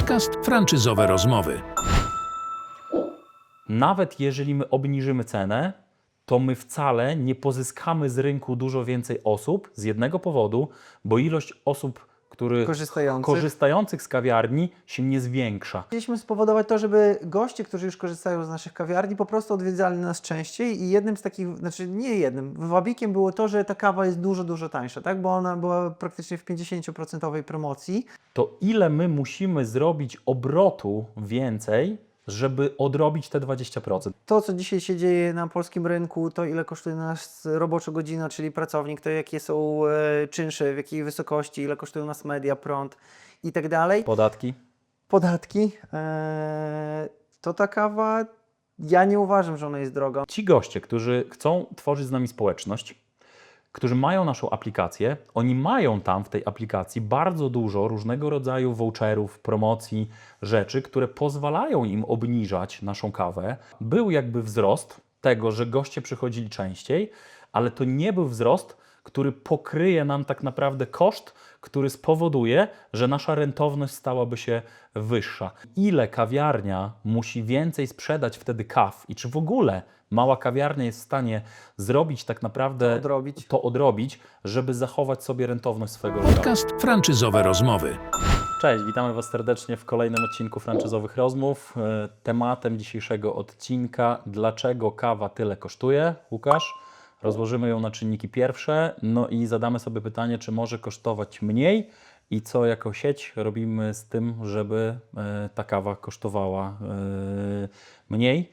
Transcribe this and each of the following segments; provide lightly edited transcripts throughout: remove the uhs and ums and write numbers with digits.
Podcast Franczyzowe Rozmowy. Nawet jeżeli my obniżymy cenę, to my wcale nie pozyskamy z rynku dużo więcej osób z jednego powodu, bo ilość osób, korzystających z kawiarni się nie zwiększa. Chcieliśmy spowodować to, żeby goście, którzy już korzystają z naszych kawiarni, po prostu odwiedzali nas częściej i jednym z takich, znaczy nie jednym, wabikiem było to, że ta kawa jest dużo tańsza, tak? Bo ona była praktycznie w 50% promocji. To ile my musimy zrobić obrotu więcej, żeby odrobić te 20%? To, co dzisiaj się dzieje na polskim rynku, to ile kosztuje nas robocza godzina, czyli pracownik, to jakie są czynsze, w jakiej wysokości, ile kosztują nas media, prąd i tak dalej. Podatki. To ta kawa, ja nie uważam, że ona jest droga. Ci goście, którzy chcą tworzyć z nami społeczność, którzy mają naszą aplikację, oni mają tam w tej aplikacji bardzo dużo różnego rodzaju voucherów, promocji, rzeczy, które pozwalają im obniżać naszą kawę. Był jakby wzrost tego, że goście przychodzili częściej, ale to nie był wzrost, który pokryje nam tak naprawdę koszt, który spowoduje, że nasza rentowność stałaby się wyższa. Ile kawiarnia musi więcej sprzedać wtedy kaw i czy w ogóle mała kawiarnia jest w stanie zrobić tak naprawdę to odrobić, żeby zachować sobie rentowność swojego lokalu. Podcast Franczyzowe Rozmowy. Cześć, witamy Was serdecznie w kolejnym odcinku Franczyzowych Rozmów. Tematem dzisiejszego odcinka: dlaczego kawa tyle kosztuje? Łukasz, rozłożymy ją na czynniki pierwsze, no i zadamy sobie pytanie, czy może kosztować mniej i co jako sieć robimy z tym, żeby ta kawa kosztowała mniej.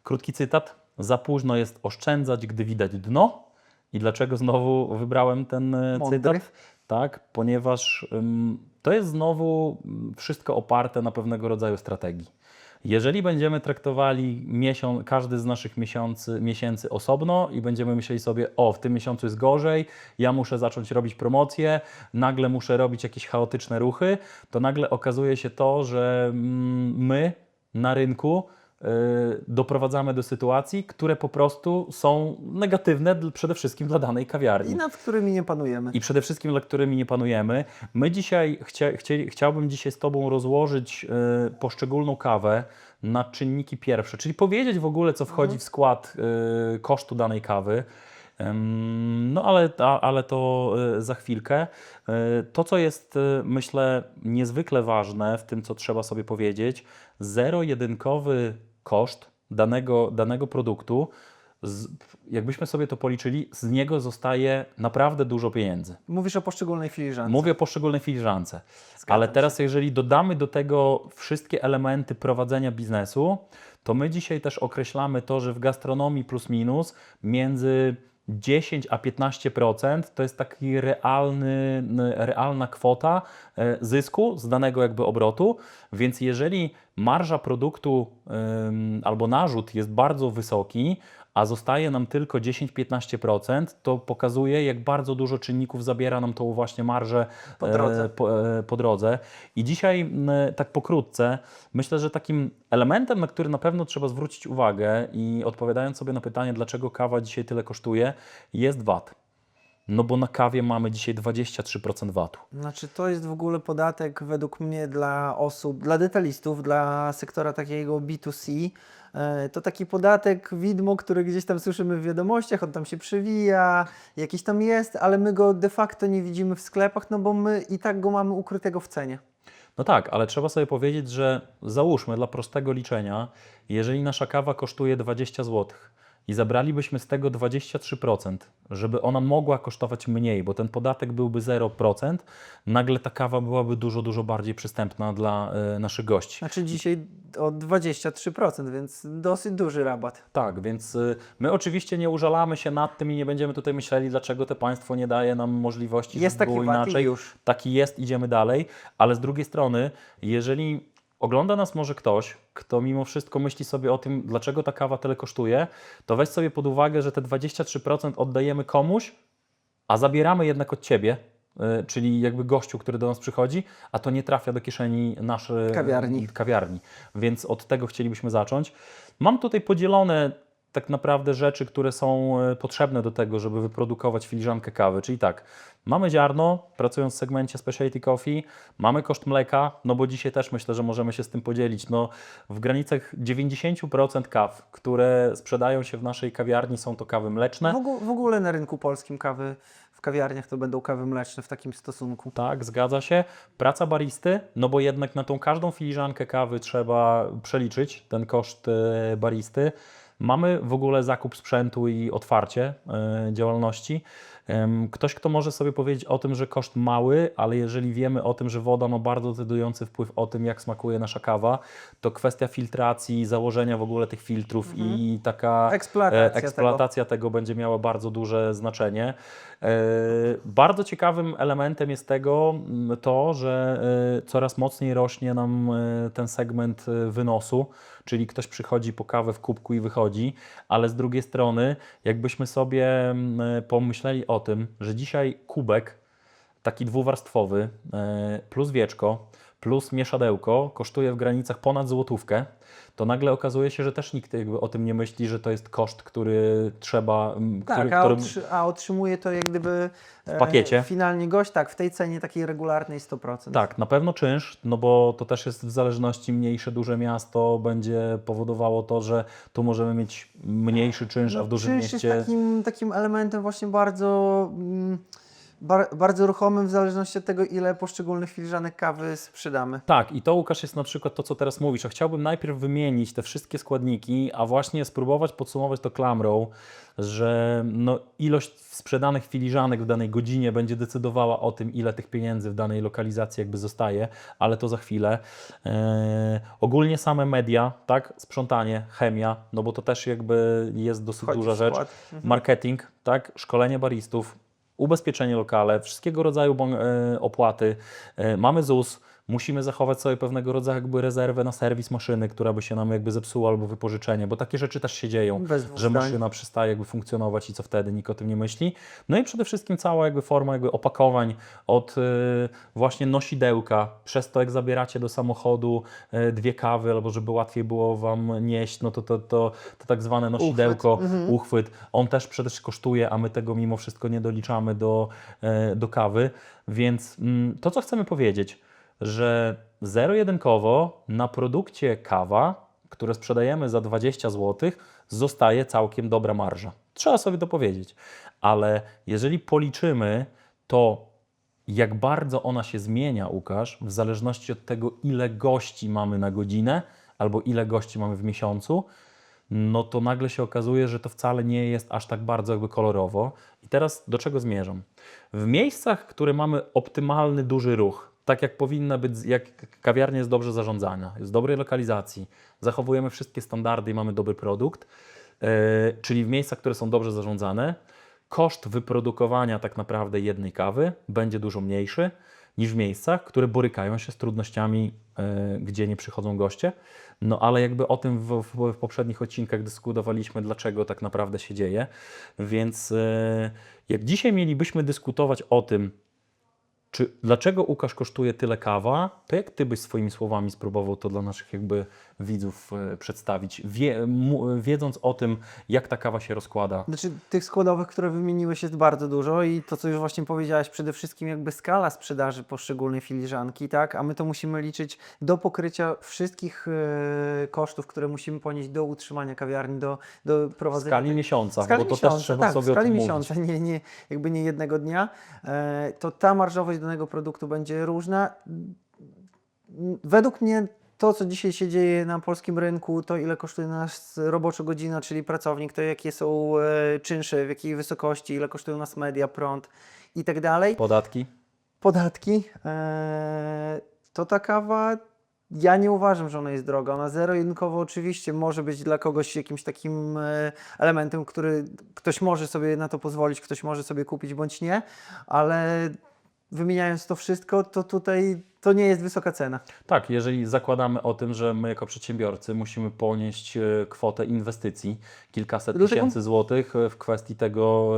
Krótki cytat: za późno jest oszczędzać, gdy widać dno. I dlaczego znowu wybrałem ten cytat? Tak, ponieważ to jest znowu wszystko oparte na pewnego rodzaju strategii. Jeżeli będziemy traktowali każdy z naszych miesięcy osobno i będziemy myśleli sobie, w tym miesiącu jest gorzej, ja muszę zacząć robić promocje, nagle muszę robić jakieś chaotyczne ruchy, to nagle okazuje się to, że my na rynku doprowadzamy do sytuacji, które po prostu są negatywne przede wszystkim dla danej kawiarni. I nad którymi nie panujemy. I przede wszystkim dla którymi nie panujemy. My dzisiaj, chciałbym dzisiaj z Tobą rozłożyć poszczególną kawę na czynniki pierwsze, czyli powiedzieć w ogóle, co wchodzi w skład kosztu danej kawy. No ale to za chwilkę. To, co jest, myślę, niezwykle ważne w tym, co trzeba sobie powiedzieć: zero-jedynkowy koszt danego produktu, jakbyśmy sobie to policzyli, z niego zostaje naprawdę dużo pieniędzy. Mówisz o poszczególnej filiżance. Mówię o poszczególnej filiżance. Ale teraz, jeżeli dodamy do tego wszystkie elementy prowadzenia biznesu, to my dzisiaj też określamy to, że w gastronomii plus minus między 10 a 15% to jest taki realna kwota zysku z danego jakby obrotu, więc jeżeli marża produktu albo narzut jest bardzo wysoki, a zostaje nam tylko 10-15%, to pokazuje, jak bardzo dużo czynników zabiera nam tą właśnie marżę po drodze. I dzisiaj tak pokrótce, myślę, że takim elementem, na który na pewno trzeba zwrócić uwagę i odpowiadając sobie na pytanie, dlaczego kawa dzisiaj tyle kosztuje, jest VAT. No bo na kawie mamy dzisiaj 23% VAT-u. Znaczy to jest w ogóle podatek według mnie dla osób, dla detalistów, dla sektora takiego B2C. To taki podatek widmo, który gdzieś tam słyszymy w wiadomościach, on tam się przewija, jakiś tam jest, ale my go de facto nie widzimy w sklepach, no bo my i tak go mamy ukrytego w cenie. No tak, ale trzeba sobie powiedzieć, że załóżmy dla prostego liczenia, jeżeli nasza kawa kosztuje 20 zł i zabralibyśmy z tego 23%, żeby ona mogła kosztować mniej, bo ten podatek byłby 0%, nagle ta kawa byłaby dużo bardziej przystępna dla naszych gości. Znaczy dzisiaj o 23%, więc dosyć duży rabat. Tak, więc my oczywiście nie użalamy się nad tym i nie będziemy tutaj myśleli, dlaczego to państwo nie daje nam możliwości, jest żeby było taki VAT inaczej. już. Taki jest, idziemy dalej, ale z drugiej strony, jeżeli ogląda nas może ktoś, kto mimo wszystko myśli sobie o tym, dlaczego ta kawa tyle kosztuje, to weź sobie pod uwagę, że te 23% oddajemy komuś, a zabieramy jednak od Ciebie, czyli jakby gościu, który do nas przychodzi, a to nie trafia do kieszeni naszej kawiarni. Więc od tego chcielibyśmy zacząć. Mam tutaj podzielone tak naprawdę rzeczy, które są potrzebne do tego, żeby wyprodukować filiżankę kawy. Czyli tak, mamy ziarno, pracując w segmencie specialty coffee, mamy koszt mleka, no bo dzisiaj też myślę, że możemy się z tym podzielić. No, w granicach 90% kaw, które sprzedają się w naszej kawiarni, są to kawy mleczne. W ogóle na rynku polskim kawy w kawiarniach to będą kawy mleczne w takim stosunku. Tak, zgadza się. Praca baristy, no bo jednak na tą każdą filiżankę kawy trzeba przeliczyć ten koszt baristy. Mamy w ogóle zakup sprzętu i otwarcie działalności. Ktoś, kto może sobie powiedzieć o tym, że koszt mały, ale jeżeli wiemy o tym, że woda ma bardzo decydujący wpływ o tym, jak smakuje nasza kawa, to kwestia filtracji, założenia w ogóle tych filtrów i taka eksploatacja tego będzie miała bardzo duże znaczenie. Bardzo ciekawym elementem jest to, że coraz mocniej rośnie nam ten segment wynosu, czyli ktoś przychodzi po kawę w kubku i wychodzi, ale z drugiej strony, jakbyśmy sobie pomyśleli o tym, że dzisiaj kubek taki dwuwarstwowy plus wieczko plus mieszadełko kosztuje w granicach ponad złotówkę, to nagle okazuje się, że też nikt jakby o tym nie myśli, że to jest koszt, który trzeba... Tak, a otrzymuje to jak gdyby w pakiecie. Finalnie gość, tak, w tej cenie takiej regularnej 100%. Tak, na pewno czynsz, no bo to też jest w zależności mniejsze, duże miasto będzie powodowało to, że tu możemy mieć mniejszy czynsz, a w dużym czynsz mieście... jest takim elementem właśnie bardzo ruchomym w zależności od tego, ile poszczególnych filiżanek kawy sprzedamy. Tak, i to, Łukasz, jest na przykład to, co teraz mówisz, a chciałbym najpierw wymienić te wszystkie składniki, a właśnie spróbować podsumować to klamrą, że no, ilość sprzedanych filiżanek w danej godzinie będzie decydowała o tym, ile tych pieniędzy w danej lokalizacji jakby zostaje, ale to za chwilę. Ogólnie same media, tak, sprzątanie, chemia, no bo to też jakby jest dosyć Wchodzi duża w rzecz. skład. Marketing, tak, szkolenie baristów, ubezpieczenie lokale, wszystkiego rodzaju opłaty. Mamy ZUS, musimy zachować sobie pewnego rodzaju jakby rezerwę na serwis maszyny, która by się nam jakby zepsuła albo wypożyczenie, bo takie rzeczy też się dzieją, Bez dwóch że zdań. maszyna przestaje jakby funkcjonować i co wtedy, nikt o tym nie myśli. No i przede wszystkim cała jakby forma jakby opakowań od właśnie nosidełka, przez to jak zabieracie do samochodu 2 kawy, albo żeby łatwiej było Wam nieść, no to tak zwane nosidełko, uchwyt, on też przecież kosztuje, a my tego mimo wszystko nie doliczamy do kawy, więc to co chcemy powiedzieć, że zero-jedynkowo na produkcie kawa, które sprzedajemy za 20 zł, zostaje całkiem dobra marża. Trzeba sobie to powiedzieć. Ale jeżeli policzymy to, jak bardzo ona się zmienia, Łukasz, w zależności od tego, ile gości mamy na godzinę albo ile gości mamy w miesiącu, no to nagle się okazuje, że to wcale nie jest aż tak bardzo jakby kolorowo. I teraz do czego zmierzam? W miejscach, które mamy optymalny, duży ruch, tak jak powinna być, jak kawiarnia jest dobrze zarządzana, jest w dobrej lokalizacji, zachowujemy wszystkie standardy i mamy dobry produkt, czyli w miejscach, które są dobrze zarządzane, koszt wyprodukowania tak naprawdę jednej kawy będzie dużo mniejszy niż w miejscach, które borykają się z trudnościami, gdzie nie przychodzą goście. No ale jakby o tym w poprzednich odcinkach dyskutowaliśmy, dlaczego tak naprawdę się dzieje. Więc jak dzisiaj mielibyśmy dyskutować o tym, dlaczego, Łukasz, kosztuje tyle kawa, to jak Ty byś swoimi słowami spróbował to dla naszych jakby widzów przedstawić, wiedząc o tym, jak ta kawa się rozkłada? Znaczy, tych składowych, które wymieniłeś, jest bardzo dużo i to, co już właśnie powiedziałeś, przede wszystkim jakby skala sprzedaży poszczególnej filiżanki, tak? A my to musimy liczyć do pokrycia wszystkich kosztów, które musimy ponieść do utrzymania kawiarni, do W prowadzenia... skali miesiąca, skali bo to miesiąca, też trzeba tak, sobie w skali o tym miesiąca, mówić. jakby nie jednego dnia, to ta marżowość danego produktu będzie różna. Według mnie to, co dzisiaj się dzieje na polskim rynku, to ile kosztuje nas robocza godzina, czyli pracownik, to jakie są czynsze, w jakiej wysokości, ile kosztują nas media, prąd i tak dalej. Podatki, to ta kawa, ja nie uważam, że ona jest droga. Ona zero-jedynkowo oczywiście może być dla kogoś jakimś takim elementem, który ktoś może sobie na to pozwolić, ktoś może sobie kupić bądź nie, ale wymieniając to wszystko, to tutaj to nie jest wysoka cena. Tak, jeżeli zakładamy o tym, że my jako przedsiębiorcy musimy ponieść kwotę inwestycji, kilkaset tysięcy złotych w kwestii tego,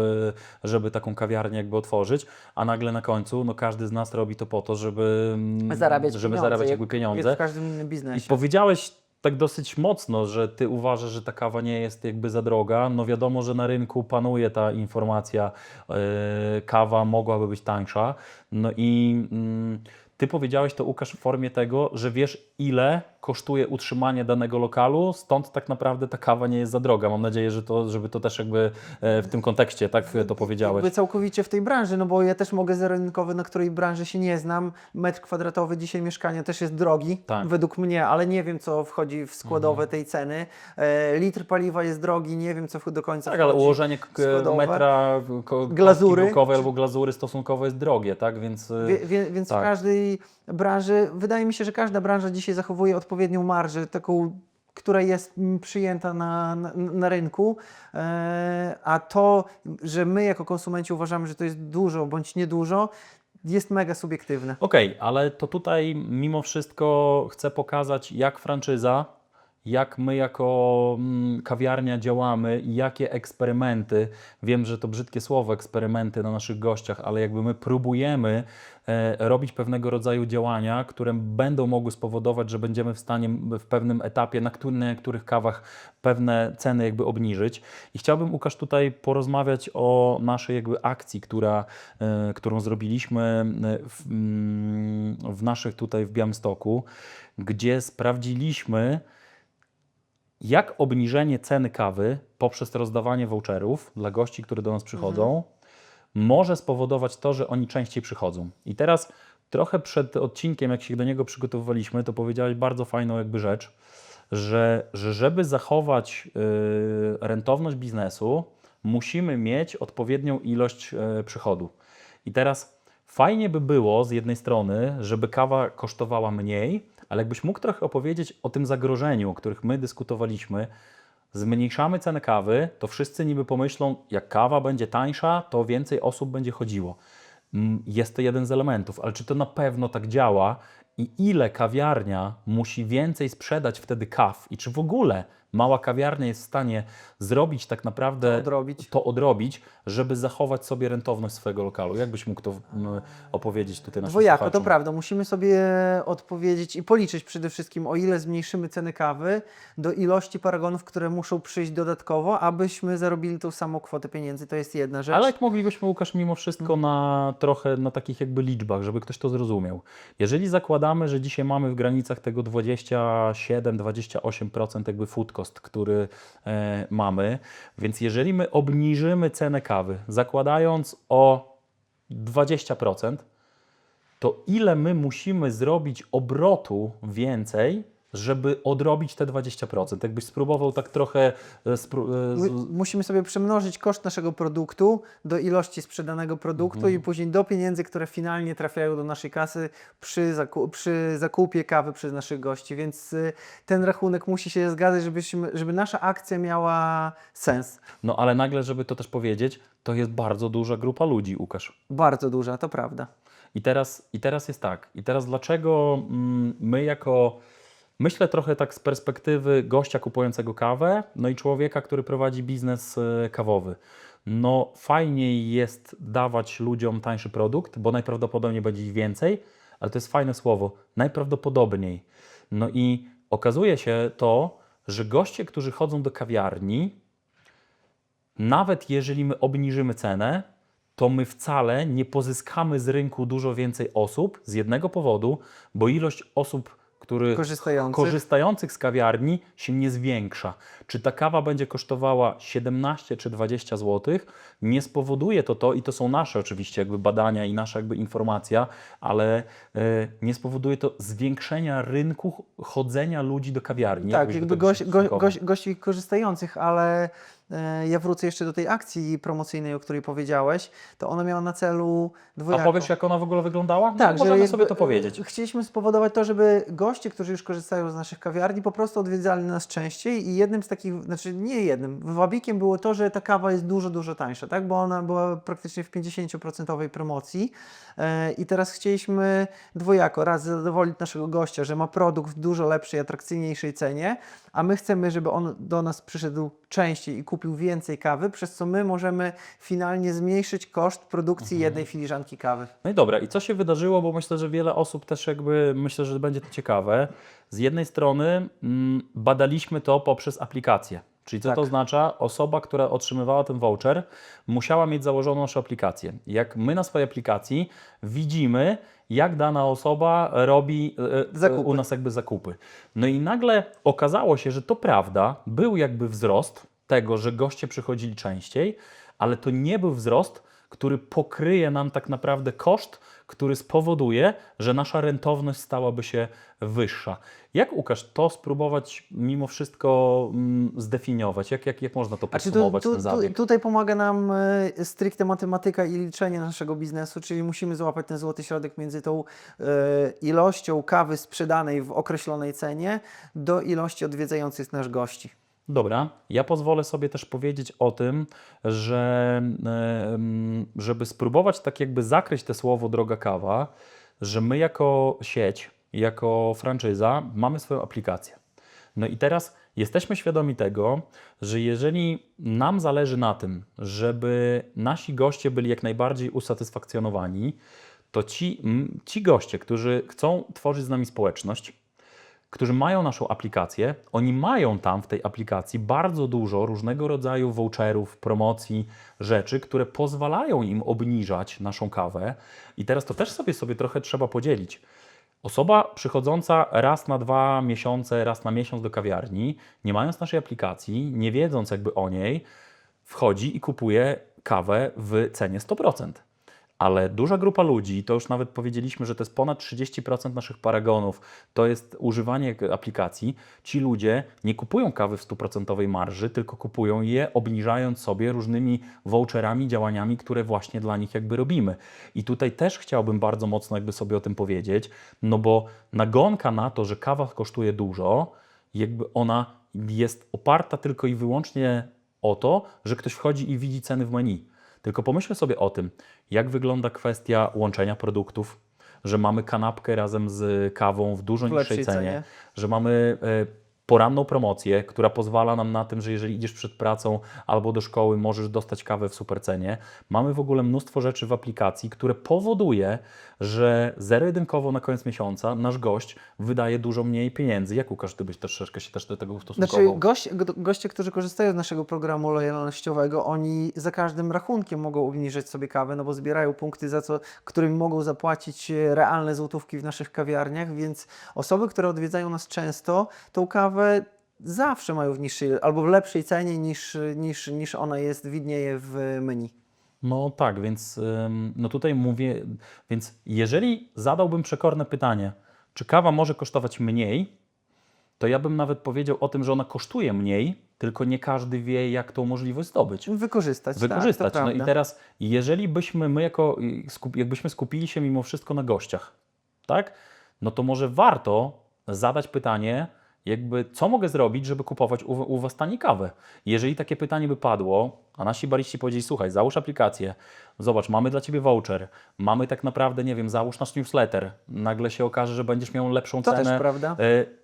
żeby taką kawiarnię jakby otworzyć, a nagle na końcu no każdy z nas robi to po to, żeby zarabiać jakby pieniądze. Jak w każdym innym biznesie. I powiedziałeś tak dosyć mocno, że Ty uważasz, że ta kawa nie jest jakby za droga. No wiadomo, że na rynku panuje ta informacja, kawa mogłaby być tańsza. No i Ty powiedziałeś to, Łukasz, w formie tego, że wiesz, ile kosztuje utrzymanie danego lokalu, stąd tak naprawdę ta kawa nie jest za droga. Mam nadzieję, że żeby to też jakby w tym kontekście tak to powiedziałeś. Jakby całkowicie w tej branży, no bo ja też mogę zero-rynkowy, na której branży się nie znam. Metr kwadratowy dzisiaj mieszkania też jest drogi, Tak. według mnie, ale nie wiem, co wchodzi w składowe tej ceny. Litr paliwa jest drogi, nie wiem, co do końca Tak, ale wchodzi ułożenie składowe. metra Glazury. białkowej albo glazury stosunkowo jest drogie, tak? Więc Więc tak. w każdej branży, wydaje mi się, że każda branża dzisiaj zachowuje odpowiednią marżę, taką, która jest przyjęta na rynku, a to, że my jako konsumenci uważamy, że to jest dużo bądź niedużo, jest mega subiektywne. Okej, ale to tutaj mimo wszystko chcę pokazać, jak franczyza, jak my jako kawiarnia działamy i jakie eksperymenty, wiem, że to brzydkie słowo, eksperymenty na naszych gościach, ale jakby my próbujemy robić pewnego rodzaju działania, które będą mogły spowodować, że będziemy w stanie w pewnym etapie na niektórych kawach pewne ceny jakby obniżyć. I chciałbym, Łukasz, tutaj porozmawiać o naszej jakby akcji, którą zrobiliśmy w naszych tutaj w Białymstoku, gdzie sprawdziliśmy, jak obniżenie ceny kawy poprzez rozdawanie voucherów dla gości, którzy do nas przychodzą, może spowodować to, że oni częściej przychodzą. I teraz trochę przed odcinkiem, jak się do niego przygotowywaliśmy, to powiedziałeś bardzo fajną jakby rzecz, że żeby zachować rentowność biznesu, musimy mieć odpowiednią ilość przychodu. I teraz fajnie by było z jednej strony, żeby kawa kosztowała mniej, ale jakbyś mógł trochę opowiedzieć o tym zagrożeniu, o których my dyskutowaliśmy. Zmniejszamy cenę kawy, to wszyscy niby pomyślą, jak kawa będzie tańsza, to więcej osób będzie chodziło. Jest to jeden z elementów, ale czy to na pewno tak działa i ile kawiarnia musi więcej sprzedać wtedy kaw i czy w ogóle mała kawiarnia jest w stanie zrobić tak naprawdę to odrobić, żeby zachować sobie rentowność swojego lokalu? Jak byś mógł to opowiedzieć tutaj naszym Dwojako, to słuchaczom? prawda. Musimy sobie odpowiedzieć i policzyć przede wszystkim, o ile zmniejszymy ceny kawy do ilości paragonów, które muszą przyjść dodatkowo, abyśmy zarobili tą samą kwotę pieniędzy. To jest jedna rzecz. Ale jak moglibyśmy, Łukasz, mimo wszystko trochę na takich jakby liczbach, żeby ktoś to zrozumiał. Jeżeli zakładamy, że dzisiaj mamy w granicach tego 27-28% jakby food cost, który mamy, więc jeżeli my obniżymy cenę kawy, zakładając o 20%, to ile my musimy zrobić obrotu więcej, żeby odrobić te 20%? Jakbyś spróbował tak trochę... Musimy sobie przemnożyć koszt naszego produktu do ilości sprzedanego produktu i później do pieniędzy, które finalnie trafiają do naszej kasy przy zakupie kawy przez naszych gości, więc ten rachunek musi się zgadzać, żeby nasza akcja miała sens. No ale nagle, żeby to też powiedzieć, to jest bardzo duża grupa ludzi, Łukasz. Bardzo duża, to prawda. I teraz jest tak. I teraz dlaczego my myślę trochę tak z perspektywy gościa kupującego kawę, no i człowieka, który prowadzi biznes kawowy. No fajniej jest dawać ludziom tańszy produkt, bo najprawdopodobniej będzie ich więcej, ale to jest fajne słowo, najprawdopodobniej. No i okazuje się to, że goście, którzy chodzą do kawiarni, nawet jeżeli my obniżymy cenę, to my wcale nie pozyskamy z rynku dużo więcej osób z jednego powodu, bo ilość osób, korzystających z kawiarni się nie zwiększa. Czy ta kawa będzie kosztowała 17 czy 20 zł, nie spowoduje to i to są nasze oczywiście jakby badania i nasza jakby informacja, ale nie spowoduje to zwiększenia rynku chodzenia ludzi do kawiarni. Tak, jakby gości korzystających, ale ja wrócę jeszcze do tej akcji promocyjnej, o której powiedziałeś, to ona miała na celu dwojako. A powiesz, jak ona w ogóle wyglądała? Tak, no, możemy sobie to powiedzieć. Chcieliśmy spowodować to, żeby goście, którzy już korzystają z naszych kawiarni, po prostu odwiedzali nas częściej i jednym z takich, znaczy nie jednym, wabikiem było to, że ta kawa jest dużo, dużo tańsza, tak? Bo ona była praktycznie w 50% promocji i teraz chcieliśmy dwojako, raz zadowolić naszego gościa, że ma produkt w dużo lepszej, atrakcyjniejszej cenie, a my chcemy, żeby on do nas przyszedł częściej i kupił kupił więcej kawy, przez co my możemy finalnie zmniejszyć koszt produkcji jednej filiżanki kawy. No i dobra, i co się wydarzyło, bo myślę, że wiele osób też jakby, myślę, że będzie to ciekawe. Z jednej strony badaliśmy to poprzez aplikację. Czyli co Tak. to oznacza? Osoba, która otrzymywała ten voucher, musiała mieć założoną naszą aplikację. Jak my na swojej aplikacji widzimy, jak dana osoba robi Zakupy. u nas jakby zakupy. No i nagle okazało się, że to prawda, był jakby wzrost tego, że goście przychodzili częściej, ale to nie był wzrost, który pokryje nam tak naprawdę koszt, który spowoduje, że nasza rentowność stałaby się wyższa. Jak, Łukasz, to spróbować mimo wszystko zdefiniować? Jak można to podsumować, ten zabieg? Tutaj pomaga nam stricte matematyka i liczenie naszego biznesu, czyli musimy złapać ten złoty środek między tą ilością kawy sprzedanej w określonej cenie do ilości odwiedzających nasz gości. Dobra, ja pozwolę sobie też powiedzieć o tym, że żeby spróbować tak jakby zakryć te słowo droga kawa, że my jako sieć, jako franczyza mamy swoją aplikację. No i teraz jesteśmy świadomi tego, że jeżeli nam zależy na tym, żeby nasi goście byli jak najbardziej usatysfakcjonowani, to ci goście, którzy chcą tworzyć z nami społeczność, którzy mają naszą aplikację, oni mają tam w tej aplikacji bardzo dużo różnego rodzaju voucherów, promocji, rzeczy, które pozwalają im obniżać naszą kawę. I teraz to też sobie trochę trzeba podzielić. Osoba przychodząca raz na 2 miesiące, raz na miesiąc do kawiarni, nie mając naszej aplikacji, nie wiedząc jakby o niej, wchodzi i kupuje kawę w cenie 100%. Ale duża grupa ludzi, to już nawet powiedzieliśmy, że to jest ponad 30% naszych paragonów, to jest używanie aplikacji. Ci ludzie nie kupują kawy w 100% marży, tylko kupują je obniżając sobie różnymi voucherami, działaniami, które właśnie dla nich jakby robimy. I tutaj też chciałbym bardzo mocno jakby sobie o tym powiedzieć, no bo nagonka na to, że kawa kosztuje dużo, jakby ona jest oparta tylko i wyłącznie o to, że ktoś wchodzi i widzi ceny w menu. Tylko pomyślmy sobie o tym, jak wygląda kwestia łączenia produktów, że mamy kanapkę razem z kawą w dużo W niższej lepszej cenie, cenie. że mamy poranną promocję, która pozwala nam na tym, że jeżeli idziesz przed pracą albo do szkoły, możesz dostać kawę w super cenie. Mamy w ogóle mnóstwo rzeczy w aplikacji, które powoduje, że zero-jedynkowo na koniec miesiąca nasz gość wydaje dużo mniej pieniędzy. Jak, Łukasz, ty byś troszeczkę się też do tego ustosunkował? Znaczy goście, którzy korzystają z naszego programu lojalnościowego, oni za każdym rachunkiem mogą obniżyć sobie kawę, no bo zbierają punkty, którymi mogą zapłacić realne złotówki w naszych kawiarniach, więc osoby, które odwiedzają nas często, tą kawę zawsze mają w niższej albo w lepszej cenie niż ona widnieje w menu. No tak, więc no tutaj mówię, więc jeżeli zadałbym przekorne pytanie, czy kawa może kosztować mniej, to ja bym nawet powiedział o tym, że ona kosztuje mniej, tylko nie każdy wie, jak tą możliwość zdobyć. Wykorzystać. Wykorzystać. Tak, to No i prawda. teraz, jeżeli byśmy my jakbyśmy skupili się mimo wszystko na gościach, tak? No to może warto zadać pytanie, jakby co mogę zrobić, żeby kupować u Was taniej kawę? Jeżeli takie pytanie by padło, a nasi bariści powiedzieli, słuchaj, załóż aplikację, zobacz, mamy dla Ciebie voucher, mamy tak naprawdę, nie wiem, załóż nasz newsletter, nagle się okaże, że będziesz miał lepszą To cenę. też prawda.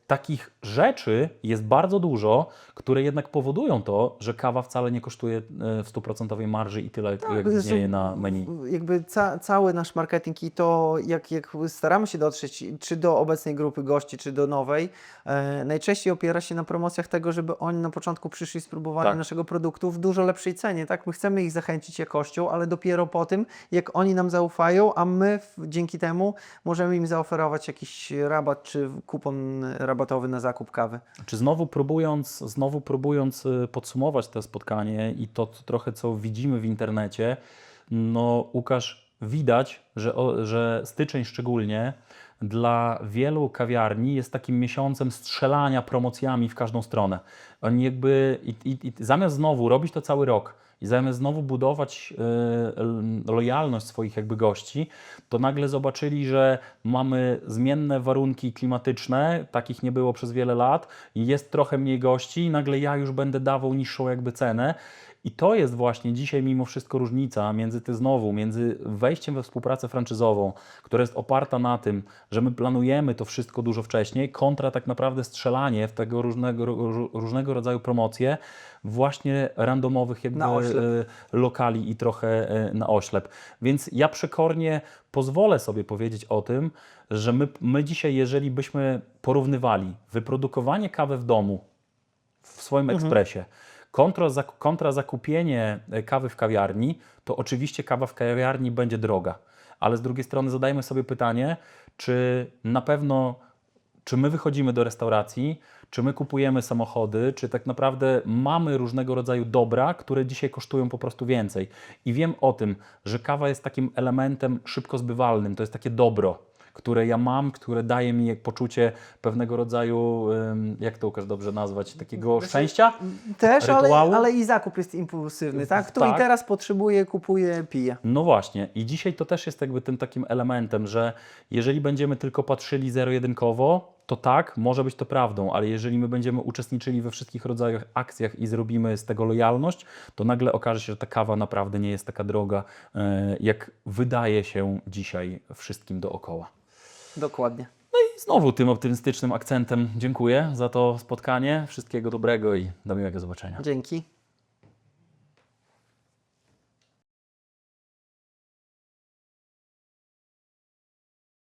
Takich rzeczy jest bardzo dużo, które jednak powodują to, że kawa wcale nie kosztuje w 100% marży i tyle, jak zresztą istnieje na menu. Jakby cały nasz marketing i to, jak staramy się dotrzeć, czy do obecnej grupy gości, czy do nowej, najczęściej opiera się na promocjach tego, żeby oni na początku przyszli, spróbowali Tak. naszego produktu w dużo lepszej cenie. Tak? My chcemy ich zachęcić jakością, ale dopiero po tym, jak oni nam zaufają, a my dzięki temu możemy im zaoferować jakiś rabat, czy kupon rabatowy na zakup kawy. Czy znowu próbując podsumować to spotkanie i to trochę, co widzimy w internecie, no Łukasz, widać, że styczeń szczególnie dla wielu kawiarni jest takim miesiącem strzelania promocjami w każdą stronę. Oni jakby zamiast znowu robić to cały rok i zamiast znowu budować lojalność swoich jakby gości, to nagle zobaczyli, że mamy zmienne warunki klimatyczne, takich nie było przez wiele lat, i jest trochę mniej gości i nagle ja już będę dawał niższą jakby cenę. I to jest właśnie dzisiaj mimo wszystko różnica między wejściem we współpracę franczyzową, która jest oparta na tym, że my planujemy to wszystko dużo wcześniej, kontra tak naprawdę strzelanie w tego różnego rodzaju promocje właśnie randomowych jakby Na oślep. lokali i trochę na oślep. Więc ja przekornie pozwolę sobie powiedzieć o tym, że my dzisiaj, jeżeli byśmy porównywali wyprodukowanie kawy w domu w swoim ekspresie kontra zakupienie kawy w kawiarni, to oczywiście kawa w kawiarni będzie droga. Ale z drugiej strony zadajmy sobie pytanie, czy na pewno, czy my wychodzimy do restauracji, czy my kupujemy samochody, czy tak naprawdę mamy różnego rodzaju dobra, które dzisiaj kosztują po prostu więcej. I wiem o tym, że kawa jest takim elementem szybko zbywalnym, to jest takie dobro, które ja mam, które daje mi poczucie pewnego rodzaju, jak to Łukasz dobrze nazwać, takiego szczęścia, Też, rytuału. ale i zakup jest impulsywny, tak? Tu Tak. i teraz potrzebuję, kupuję, piję. No właśnie. I dzisiaj to też jest jakby tym takim elementem, że jeżeli będziemy tylko patrzyli zero-jedynkowo, to tak, może być to prawdą, ale jeżeli my będziemy uczestniczyli we wszystkich rodzajach akcjach i zrobimy z tego lojalność, to nagle okaże się, że ta kawa naprawdę nie jest taka droga, jak wydaje się dzisiaj wszystkim dookoła. Dokładnie. I znowu tym optymistycznym akcentem dziękuję za to spotkanie. Wszystkiego dobrego i do miłego zobaczenia. Dzięki.